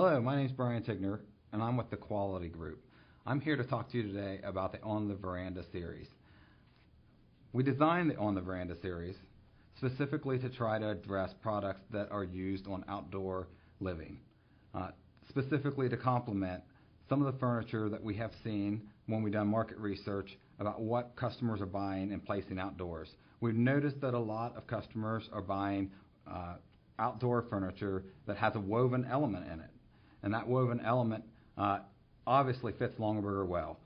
Hello, my name is Brian Tigner, and I'm with the Quality Group. I'm here to talk to you today about the On the Veranda series. We designed the On the Veranda series specifically to try to address products that are used on outdoor living, specifically to complement some of the furniture that we have seen when we've done market research about what customers are buying and placing outdoors. We've noticed that a lot of customers are buying outdoor furniture that has a woven element in it, and that woven element obviously fits Longaberger well.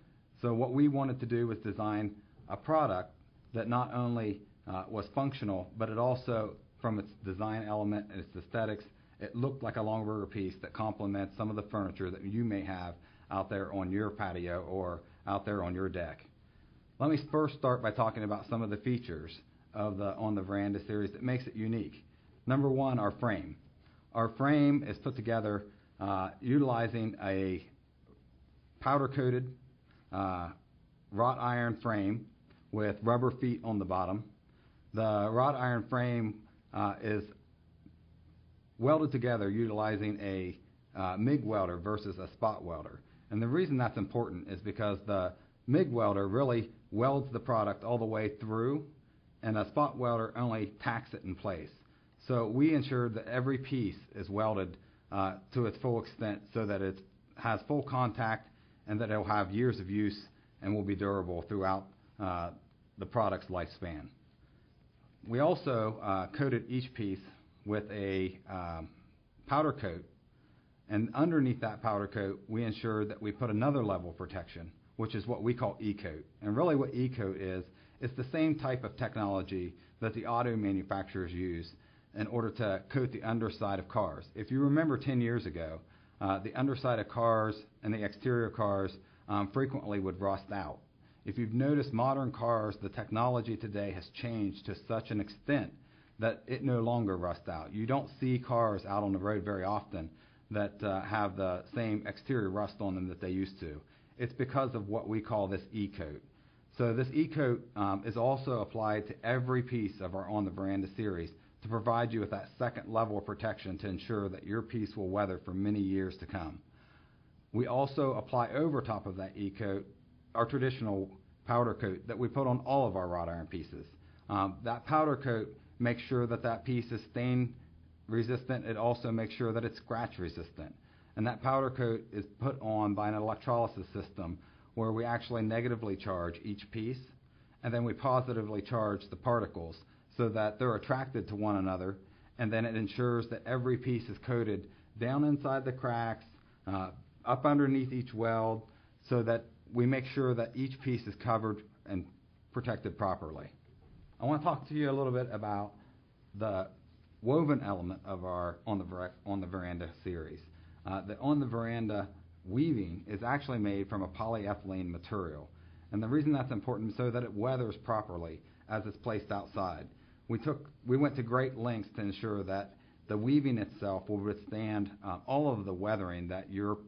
So what we wanted to do was design a product that not only was functional, but it also, from its design element and its aesthetics, it looked like a Longaberger piece that complements some of the furniture that you may have out there on your patio or out there on your deck. Let me first start by talking about some of the features of the On the Veranda series that makes it unique. Number one, our frame. Our frame is put together utilizing a powder-coated wrought iron frame with rubber feet on the bottom. The wrought iron frame is welded together utilizing a MIG welder versus a spot welder. And the reason that's important is because the MIG welder really welds the product all the way through, and a spot welder only tacks it in place. So we ensured that every piece is welded to its full extent so that it has full contact and that it will have years of use and will be durable throughout the product's lifespan. We also coated each piece with a powder coat, and underneath that powder coat we ensured that we put another level of protection, which is what we call E-coat. And really what E-coat is, it's the same type of technology that the auto manufacturers use in order to coat the underside of cars. If you remember 10 years ago, the underside of cars and the exterior cars frequently would rust out. If you've noticed, modern cars, the technology today has changed to such an extent that it no longer rusts out. You don't see cars out on the road very often that have the same exterior rust on them that they used to. It's because of what we call this E-coat. So this E-coat is also applied to every piece of our On the Veranda series to provide you with that second level of protection to ensure that your piece will weather for many years to come. We also apply over top of that E-coat our traditional powder coat that we put on all of our wrought iron pieces. That powder coat makes sure that that piece is stain resistant. It also makes sure that it's scratch resistant. And that powder coat is put on by an electrolysis system where we actually negatively charge each piece, and then we positively charge the particles so that they're attracted to one another, and then it ensures that every piece is coated down inside the cracks, up underneath each weld, so that we make sure that each piece is covered and protected properly. I want to talk to you a little bit about the woven element of our On the Veranda series. The On the Veranda weaving is actually made from a polyethylene material, and the reason that's important is so that it weathers properly as it's placed outside. We went to great lengths to ensure that the weaving itself will withstand all of the weathering that your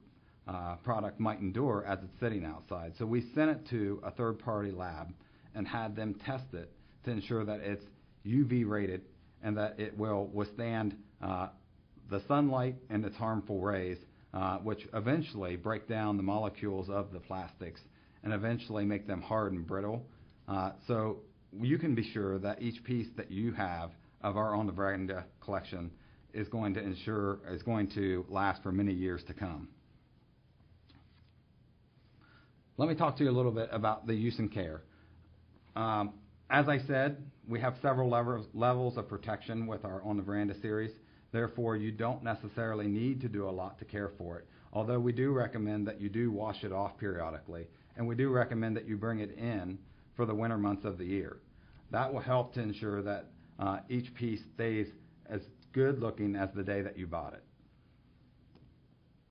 product might endure as it's sitting outside. So we sent it to a third-party lab and had them test it to ensure that it's UV rated and that it will withstand the sunlight and its harmful rays, which eventually break down the molecules of the plastics and eventually make them hard and brittle. So you can be sure that each piece that you have of our On the Veranda collection is going to last for many years to come. Let me talk to you a little bit about the use and care. As I said, we have several levels of protection with our On the Veranda series. Therefore, you don't necessarily need to do a lot to care for it, although we do recommend that you do wash it off periodically, and we do recommend that you bring it in for the winter months of the year. That will help to ensure that each piece stays as good looking as the day that you bought it.